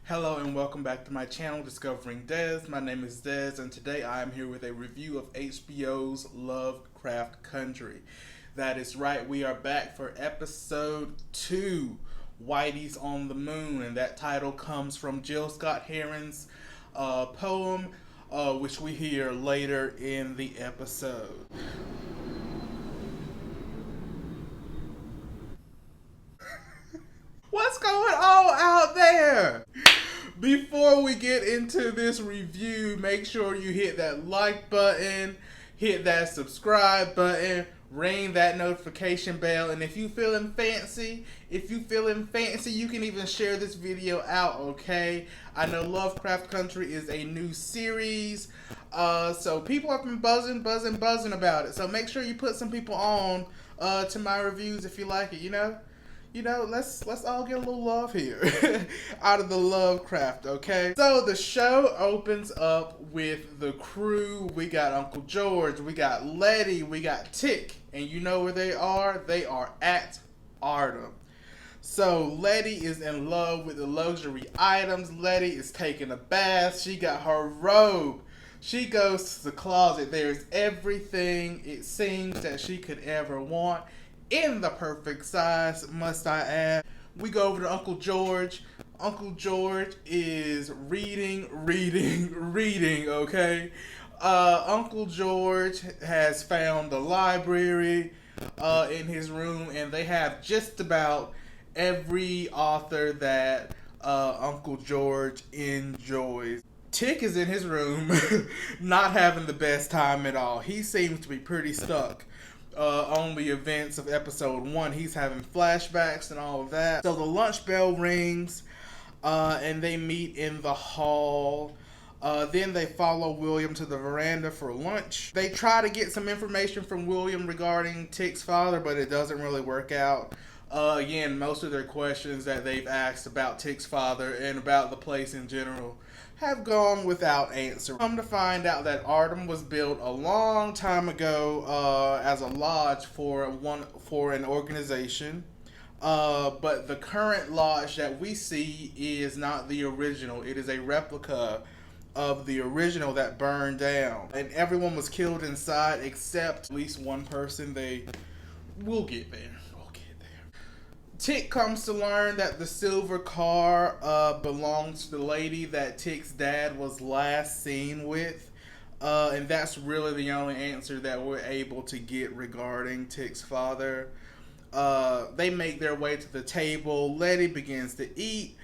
Hello and welcome back to my channel, Discovering Des. My name is Des, and today I am here with a review of HBO's Lovecraft Country. That is right, we are back for episode 2, Whitey's on the Moon, and that title comes from Jill Scott Heron's poem, which we hear later in the episode. What's going on out there? Before we get into this review, make sure you hit that like button, hit that subscribe button, ring that notification bell, and if you feeling fancy, you can even share this video out, okay? I know Lovecraft Country is a new series, so people have been buzzing about it. So make sure you put some people on to my reviews if you like it, you know? Let's all get a little love here out of the Lovecraft, okay? So the show opens up with the crew. We got Uncle George, we got Letty, we got Tick, and you know where they are? They are at Artem. So Letty is in love with the luxury items. Letty is taking a bath. She got her robe. She goes to the closet. There's everything, it seems, that she could ever want. In the perfect size, must I add. We go over to Uncle George. Uncle George is reading, okay? Uncle George has found the library in his room, and they have just about every author that Uncle George enjoys. Tick is in his room, not having the best time at all. He seems to be pretty stuck on the events of episode 1. He's having flashbacks and all of that. So the lunch bell rings, and they meet in the hall. Then they follow William to the veranda for lunch. They try to get some information from William regarding Tick's father, but it doesn't really work out. Again, most of their questions that they've asked about Tick's father and about the place in general have gone without answer. Come to find out that Artem was built a long time ago as a lodge for an organization. But the current lodge that we see is not the original. It is a replica of the original that burned down. And everyone was killed inside except at least one person. We'll get there. Tick comes to learn that the silver car belongs to the lady that Tick's dad was last seen with. And that's really the only answer that we're able to get regarding Tick's father. They make their way to the table. Letty begins to eat.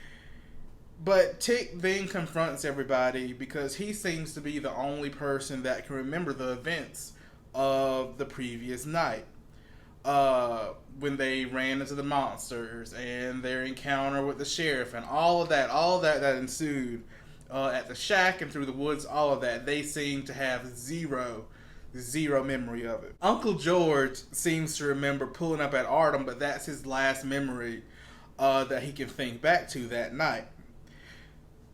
But Tick then confronts everybody because he seems to be the only person that can remember the events of the previous night. When they ran into the monsters and their encounter with the sheriff and all of that ensued at the shack and through the woods, all of that, they seem to have zero memory of it. Uncle George seems to remember pulling up at Artem, but that's his last memory that he can think back to that night.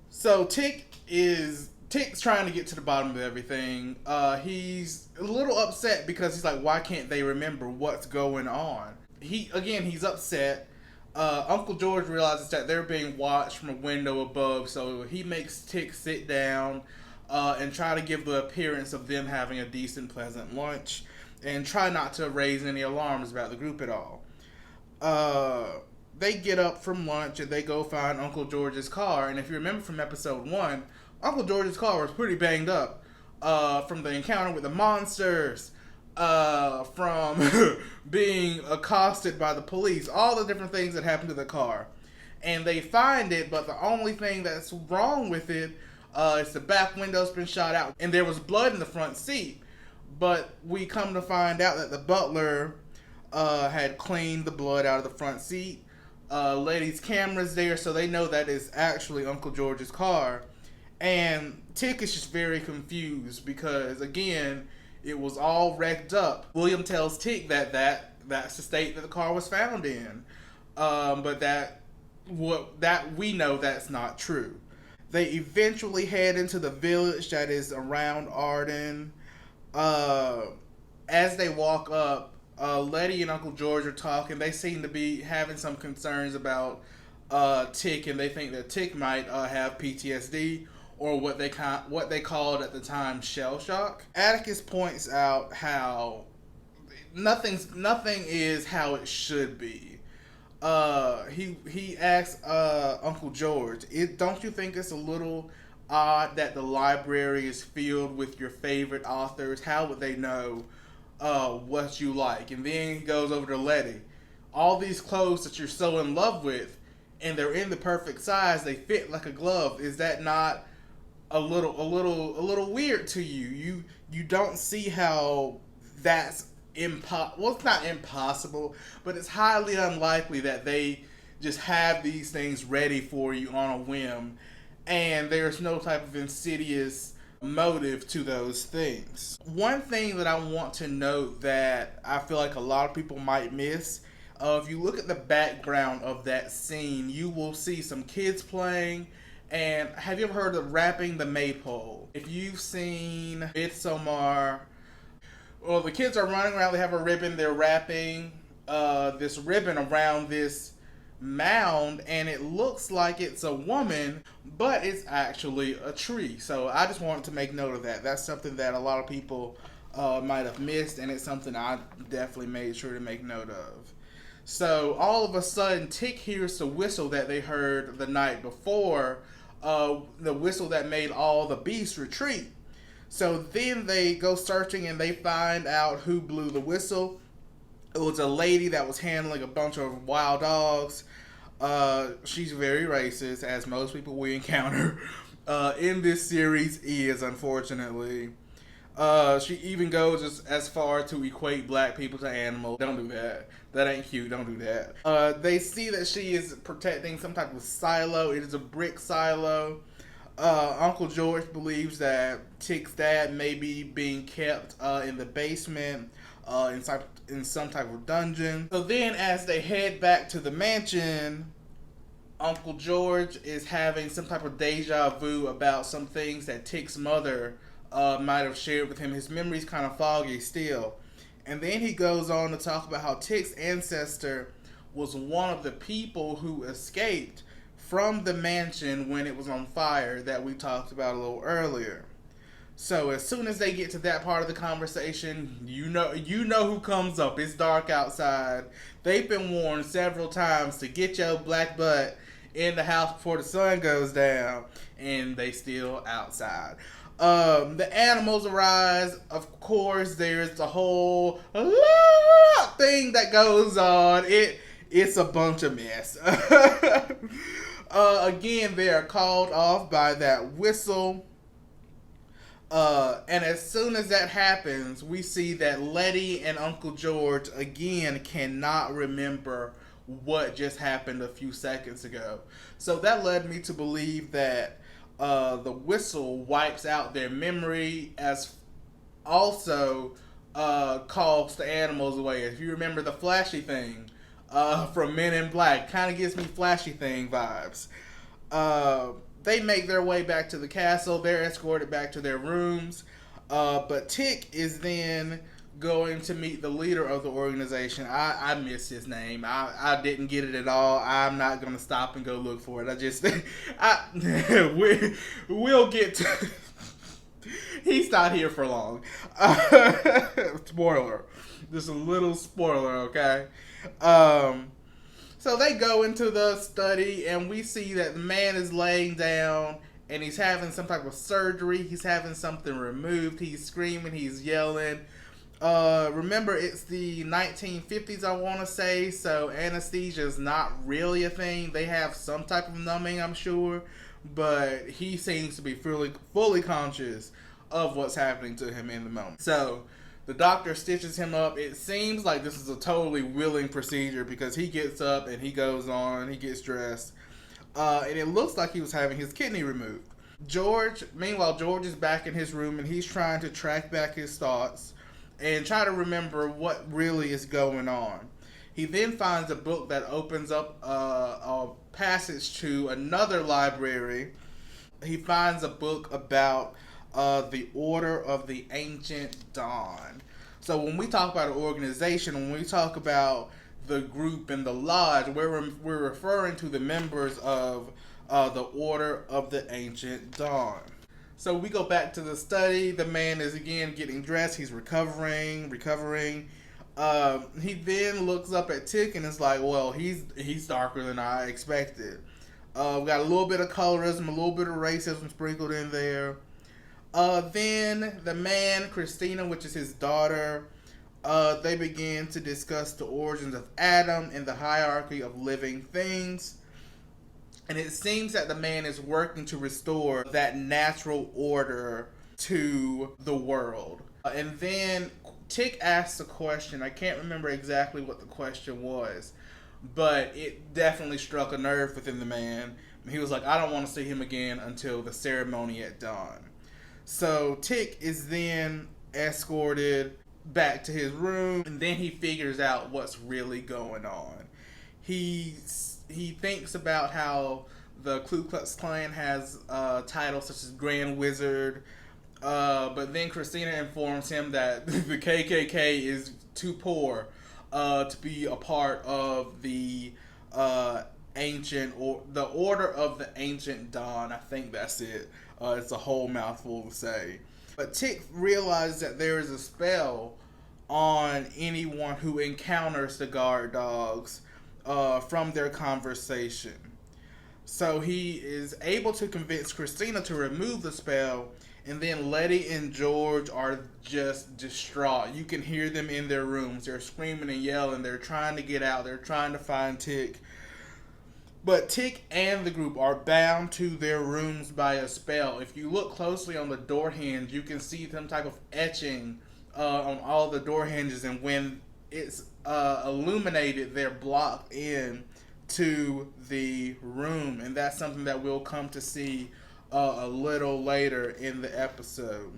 So Tick's trying to get to the bottom of everything. He's a little upset because he's like, why can't they remember what's going on? He's upset. Uncle George realizes that they're being watched from a window above, so he makes Tick sit down and try to give the appearance of them having a decent, pleasant lunch and try not to raise any alarms about the group at all. They get up from lunch and they go find Uncle George's car, and if you remember from episode 1, Uncle George's car was pretty banged up from the encounter with the monsters, from being accosted by the police, all the different things that happened to the car. And they find it, but the only thing that's wrong with it is the back window's been shot out, and there was blood in the front seat. But we come to find out that the butler had cleaned the blood out of the front seat. Letty's camera's there, so they know that is actually Uncle George's car. And Tick is just very confused because, again, it was all wrecked up. William tells Tick that that's the state that the car was found in, but that we know that's not true. They eventually head into the village that is around Arden. As they walk up, Letty and Uncle George are talking. They seem to be having some concerns about Tick, and they think that Tick might have PTSD, or what they called at the time shell shock. Atticus points out how nothing is how it should be. He asks Uncle George, don't you think it's a little odd that the library is filled with your favorite authors? How would they know what you like? And then he goes over to Letty. All these clothes that you're so in love with, and they're in the perfect size, they fit like a glove. Is that not a little weird to you? You don't see how that's well, it's not impossible, but it's highly unlikely that they just have these things ready for you on a whim, and there's no type of insidious motive to those things. One thing that I want to note that I feel like a lot of people might miss, if you look at the background of that scene, you will see some kids playing. And have you ever heard of Rapping the Maypole? If you've seen Midsommar, well, the kids are running around, they have a ribbon, they're wrapping this ribbon around this mound, and it looks like it's a woman, but it's actually a tree. So I just wanted to make note of that. That's something that a lot of people might have missed, and it's something I definitely made sure to make note of. So all of a sudden, Tick hears the whistle that they heard the night before, the whistle that made all the beasts retreat. So then they go searching and they find out who blew the whistle. It was a lady that was handling a bunch of wild dogs. She's very racist, as most people we encounter in this series is, unfortunately. She even goes as far to equate black people to animals. Don't do that. That ain't cute. Don't do that. They see that she is protecting some type of silo. It is a brick silo. Uncle George believes that Tick's dad may be being kept in the basement in some type of dungeon. So then as they head back to the mansion, Uncle George is having some type of deja vu about some things that Tick's mother might have shared with him. His memory's kind of foggy still. And then he goes on to talk about how Tick's ancestor was one of the people who escaped from the mansion when it was on fire that we talked about a little earlier. So as soon as they get to that part of the conversation, you know who comes up. It's dark outside. They've been warned several times to get your black butt in the house before the sun goes down, and they still outside. The animals arise. Of course, there's the whole thing that goes on. It's a bunch of mess. Again, they are called off by that whistle. And as soon as that happens, we see that Letty and Uncle George again cannot remember what just happened a few seconds ago. So that led me to believe that the whistle wipes out their memory, as also calls the animals away. If you remember the flashy thing from Men in Black, kind of gives me flashy thing vibes. They make their way back to the castle. They're escorted back to their rooms. But Tick is then going to meet the leader of the organization. I missed his name. I didn't get it at all. I'm not going to stop and go look for it. We'll get to... He's not here for long. Spoiler. Just a little spoiler, okay? So they go into the study, and we see that the man is laying down, and he's having some type of surgery. He's having something removed. He's screaming. He's yelling. Remember, it's the 1950s, I want to say, so anesthesia is not really a thing. They have some type of numbing, I'm sure, but he seems to be fully conscious of what's happening to him in the moment. So the doctor stitches him up. It seems like this is a totally willing procedure because he gets up and he goes on, he gets dressed, and it looks like he was having his kidney removed. Meanwhile, George is back in his room and he's trying to track back his thoughts and try to remember what really is going on. He then finds a book that opens up a passage to another library. He finds a book about the Order of the Ancient Dawn. So when we talk about an organization, when we talk about the group in the lodge. We're referring to the members of the Order of the Ancient Dawn. So we go back to the study. The man is again getting dressed. He's recovering. He then looks up at Tick and is like, "Well, he's darker than I expected." We got a little bit of colorism, a little bit of racism sprinkled in there. Then the man, Christina, which is his daughter, they begin to discuss the origins of Adam and the hierarchy of living things. And it seems that the man is working to restore that natural order to the world. And then Tick asks a question. I can't remember exactly what the question was, but it definitely struck a nerve within the man. He was like, I don't want to see him again until the ceremony at dawn. So Tick is then escorted back to his room, and then he figures out what's really going on. He thinks about how the Ku Klux Klan has titles such as Grand Wizard, but then Christina informs him that the KKK is too poor to be a part of the ancient, or the Order of the Ancient Dawn. I think that's it. It's a whole mouthful to say. But Tick realizes that there is a spell on anyone who encounters the guard dogs from their conversation. So he is able to convince Christina to remove the spell, and then Letty and George are just distraught. You can hear them in their rooms. They're screaming and yelling. They're trying to get out. They're trying to find Tick. But Tick and the group are bound to their rooms by a spell. If you look closely on the door hinge, you can see some type of etching on all the door hinges, and when it's illuminated, they're blocked in to the room, and that's something that we'll come to see a little later in the episode.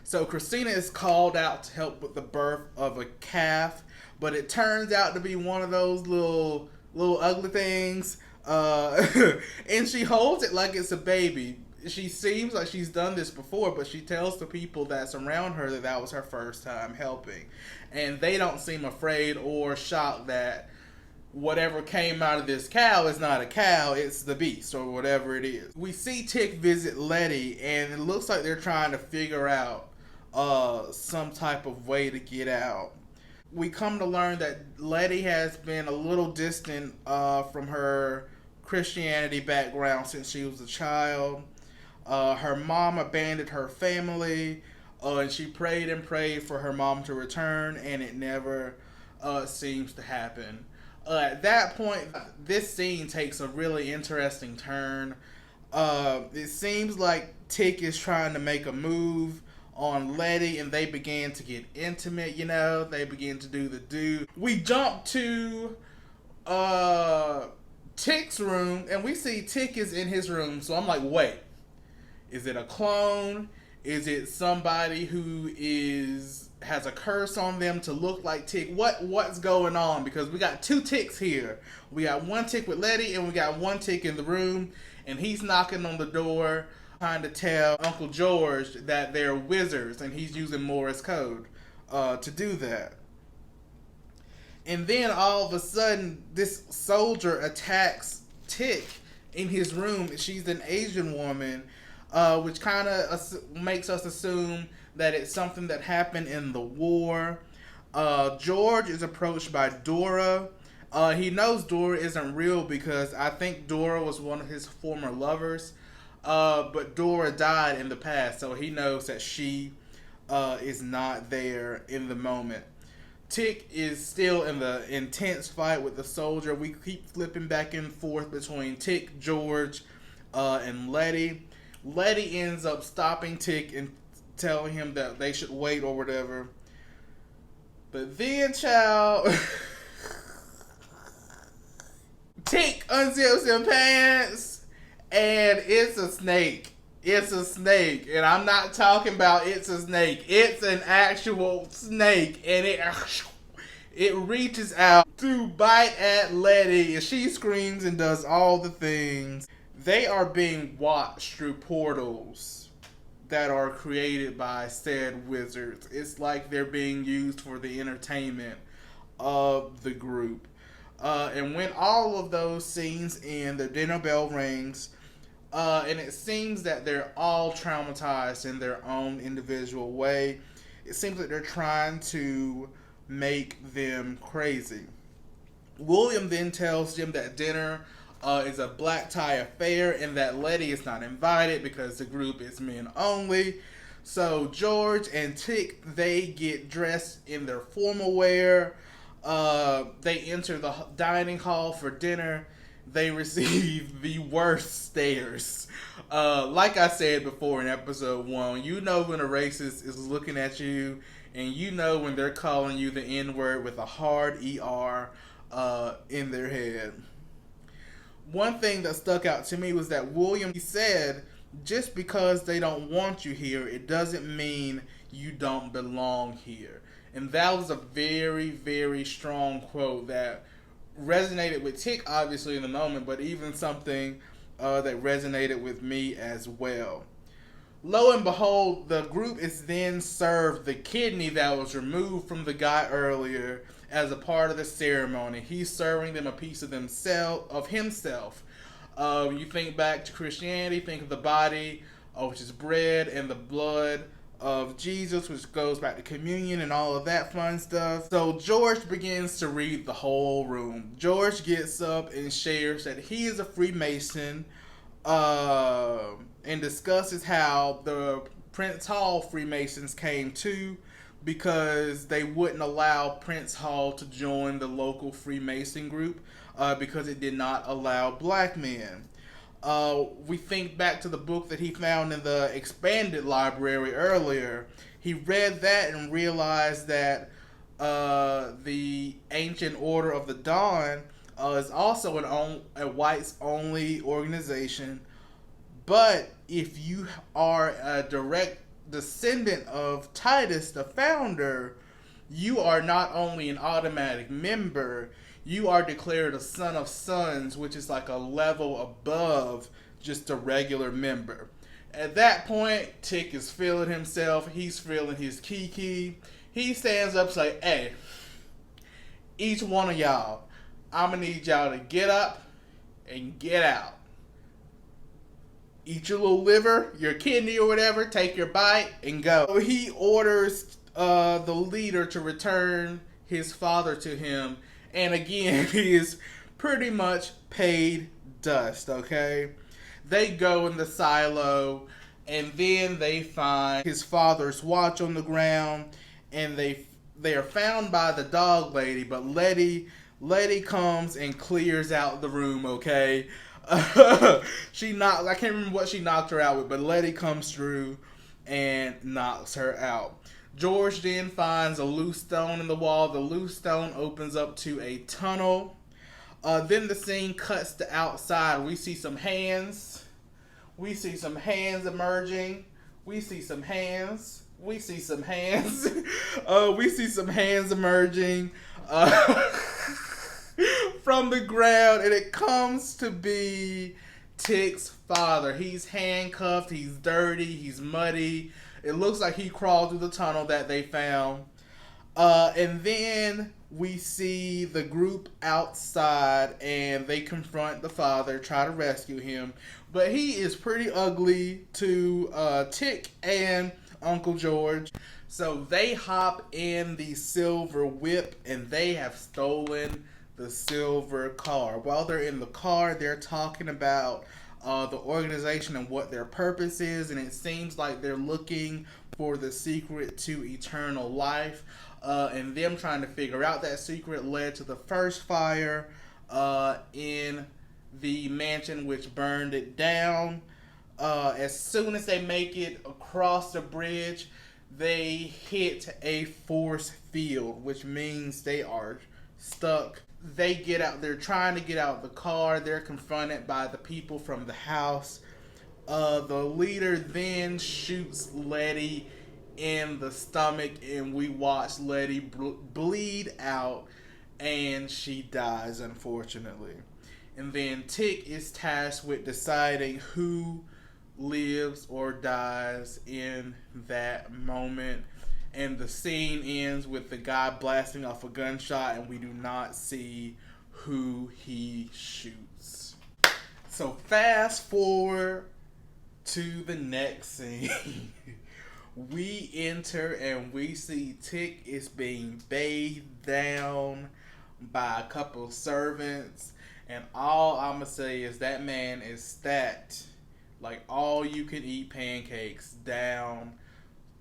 So Christina is called out to help with the birth of a calf, but it turns out to be one of those little ugly things, and she holds it like it's a baby. She seems like she's done this before, but she tells the people that surround her that that was her first time helping, and they don't seem afraid or shocked that whatever came out of this cow is not a cow, it's the beast or whatever it is. We see Tick visit Letty, and it looks like they're trying to figure out some type of way to get out. We come to learn that Letty has been a little distant from her Christianity background since she was a child. Her mom abandoned her family, and she prayed and prayed for her mom to return, and it never seems to happen. At that point, this scene takes a really interesting turn. It seems like Tick is trying to make a move on Letty, and they begin to get intimate, they begin to do the do. We jump to Tick's room, and we see Tick is in his room, so I'm like, wait, is it a clone? Is it somebody who has a curse on them to look like Tick? What's going on? Because we got two Ticks here. We got one Tick with Letty, and we got one Tick in the room, and he's knocking on the door trying to tell Uncle George that they're wizards, and he's using Morse code to do that. And then all of a sudden, this soldier attacks Tick in his room. She's an Asian woman, which kind of makes us assume that it's something that happened in the war. George is approached by Dora. He knows Dora isn't real because I think Dora was one of his former lovers. But Dora died in the past, so he knows that she is not there in the moment. Tick is still in the intense fight with the soldier. We keep flipping back and forth between Tick, George, and Letty. Letty ends up stopping Tick and telling him that they should wait or whatever. But then, child, Tick unzips his pants, and it's a snake. It's a snake. And I'm not talking about it's a snake. It's an actual snake. And it reaches out to bite at Letty. And she screams and does all the things. They are being watched through portals that are created by said wizards. It's like they're being used for the entertainment of the group. And when all of those scenes end, the dinner bell rings, and it seems that they're all traumatized in their own individual way. It seems like they're trying to make them crazy. William then tells Jim that dinner is a black tie affair and that Letty is not invited because the group is men only. So George and Tick, they get dressed in their formal wear. They enter the dining hall for dinner. They receive the worst stares. Like I said before in episode 1, you know when a racist is looking at you, and you know when they're calling you the N-word with a hard ER in their head. One thing that stuck out to me was that William said, just because they don't want you here, it doesn't mean you don't belong here. And that was a very, very strong quote that resonated with Tick, obviously, in the moment, but even something that resonated with me as well. Lo and behold, the group is then served the kidney that was removed from the guy earlier as a part of the ceremony. He's serving them a piece of himself. You think back to Christianity, think of the body, which is bread, and the blood of Jesus, which goes back to communion and all of that fun stuff. So George begins to read the whole room. George gets up and shares that he is a Freemason, and discusses how the Prince Hall Freemasons came to, because they wouldn't allow Prince Hall to join the local Freemason group because it did not allow black men. We think back to the book that he found in the expanded library earlier. He read that and realized that the Ancient Order of the Dawn is also a whites-only organization. But if you are a direct descendant of Titus, the founder, you are not only an automatic member, you are declared a son of sons, which is like a level above just a regular member. At that point, Tick is feeling himself. He's feeling his kiki. He stands up and says, hey, each one of y'all, I'm going to need y'all to get up and get out. Eat your little liver, your kidney or whatever, take your bite, and go. So he orders the leader to return his father to him. And again, he is pretty much paid dust, okay? They go in the silo, and then they find his father's watch on the ground, and they are found by the dog lady, but Letty comes and clears out the room, okay? I can't remember what she knocked her out with, but Letty comes through and knocks her out. George then finds a loose stone in the wall. The loose stone opens up to a tunnel. Then the scene cuts to outside. We see some hands. We see some hands emerging. We see some hands. We see some hands. We see some hands emerging from the ground, and it comes to be Tick's father. He's handcuffed. He's dirty. He's muddy. It looks like he crawled through the tunnel that they found. And then we see the group outside, and they confront the father, try to rescue him. But he is pretty ugly to Tick and Uncle George. So they hop in the silver whip, and they have stolen the silver car. While they're in the car, they're talking about the organization and what their purpose is, and it seems like they're looking for the secret to eternal life. And them trying to figure out that secret led to the first fire in the mansion, which burned it down. As soon as they make it across the bridge, they hit a force field, which means they are stuck. They get out. They're trying to get out of the car. They're confronted by the people from the house. The leader then shoots Letty in the stomach, and we watch Letty bleed out, and she dies, unfortunately. And then Tick is tasked with deciding who lives or dies in that moment. and the scene ends with the guy blasting off a gunshot, and we do not see who he shoots. So fast forward to the next scene. We enter and we see Tick is being bathed down by a couple of servants, and all I'm gonna say is that man is stacked like all you can eat pancakes down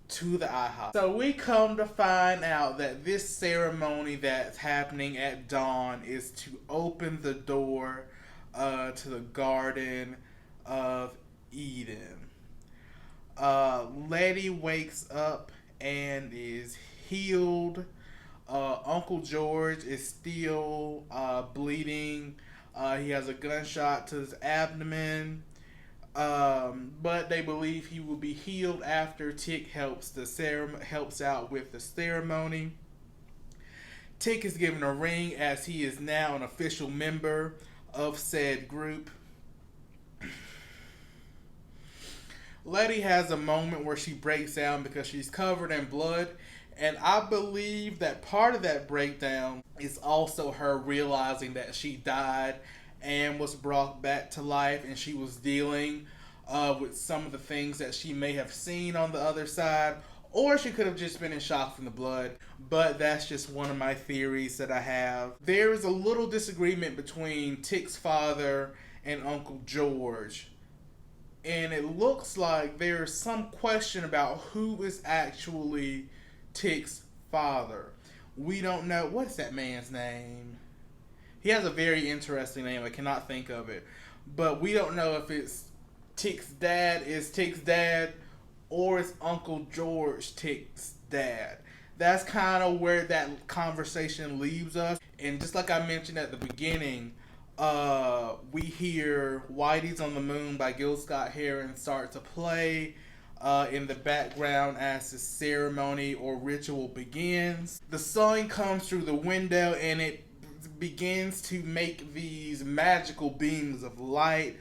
to the IHOP. So we come to find out that this ceremony that's happening at dawn is to open the door to the Garden of Eden. Letty wakes up and is healed. Uncle George is still bleeding. He has a gunshot to his abdomen. But they believe he will be healed after Tick helps out with the ceremony. Tick is given a ring as he is now an official member of said group. Letty has a moment where she breaks down because she's covered in blood, and I believe that part of that breakdown is also her realizing that she died and was brought back to life, and she was dealing with some of the things that she may have seen on the other side, or she could have just been in shock from the blood. But that's just one of my theories that I have. There is a little disagreement between Tick's father and Uncle George, and it looks like there's some question about who is actually Tick's father. We don't know. What is that man's name? He has a very interesting name. I cannot think of it. But we don't know if it's Tick's dad is Tick's dad, or it's Uncle George Tick's dad. That's kind of where that conversation leaves us. And just like I mentioned at the beginning, we hear Whitey's on the Moon by Gil Scott-Heron start to play in the background as the ceremony or ritual begins. The sun comes through the window and it begins to make these magical beams of light.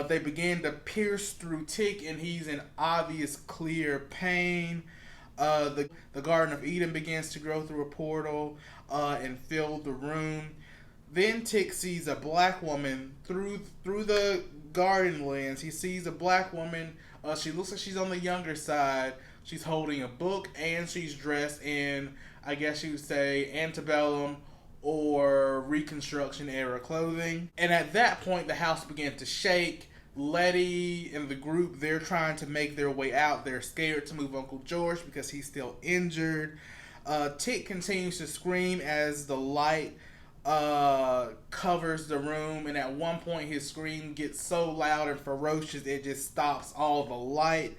They begin to pierce through Tick, and he's in obvious clear pain. The Garden of Eden begins to grow through a portal and fill the room. Then Tick sees a black woman through the garden lens. He sees a black woman. She looks like she's on the younger side. She's holding a book, and she's dressed in, I guess you would say, antebellum or Reconstruction era clothing. And at that point, the house began to shake. Letty and the group, they're trying to make their way out. They're scared to move Uncle George because he's still injured. Tick continues to scream as the light covers the room, and at one point his scream gets so loud and ferocious it just stops all the light.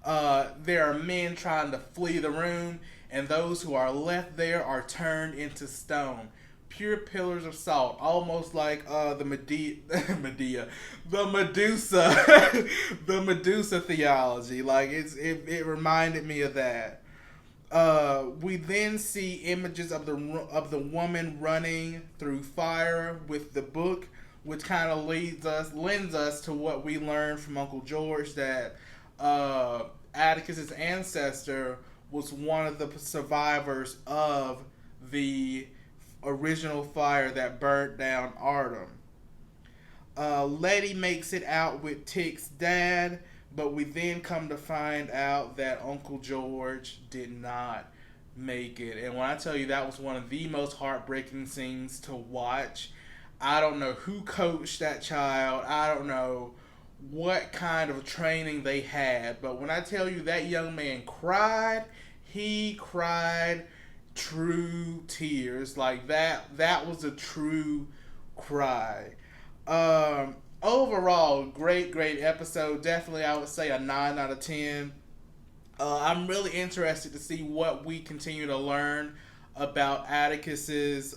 There are men trying to flee the room, and those who are left there are turned into stone. Pure pillars of salt, almost like the Medusa, the Medusa theology. Like it reminded me of that. We then see images of the woman running through fire with the book, which kind of lends us to what we learned from Uncle George, that Atticus's ancestor was one of the survivors of the original fire that burnt down Artem. Letty makes it out with Tick's dad, but we then come to find out that Uncle George did not make it. And when I tell you that was one of the most heartbreaking scenes to watch, I don't know who coached that child. I don't know what kind of training they had. But when I tell you that young man cried, he cried true tears. Like that was a true cry. Overall, great episode. Definitely, I would say a 9 out of 10. I'm really interested to see what we continue to learn about Atticus's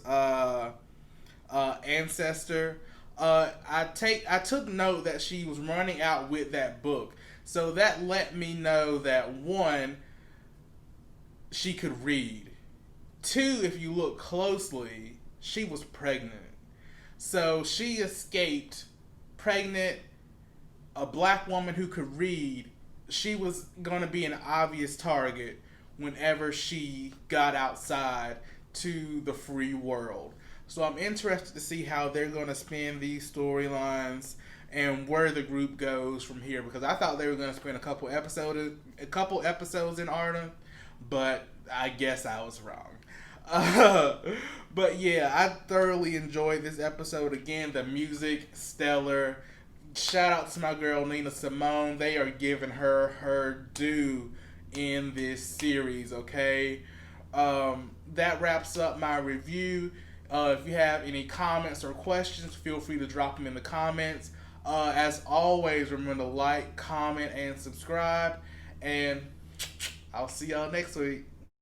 ancestor. I took note that she was running out with that book, so that let me know that, one, she could read. Two, if you look closely, she was pregnant. So she escaped pregnant, a black woman who could read. She was going to be an obvious target. whenever she got outside to the free world. So I'm interested to see how they're going to spin these storylines and where the group goes from here, because I thought they were going to spend a couple episodes in Arda, but I guess I was wrong. But yeah, I thoroughly enjoyed this episode. Again, the music, stellar. Shout out to my girl Nina Simone. They are giving her due in this series, okay? That wraps up my review. If you have any comments or questions, feel free to drop them in the comments. As always, remember to like, comment, and subscribe. And I'll see y'all next week.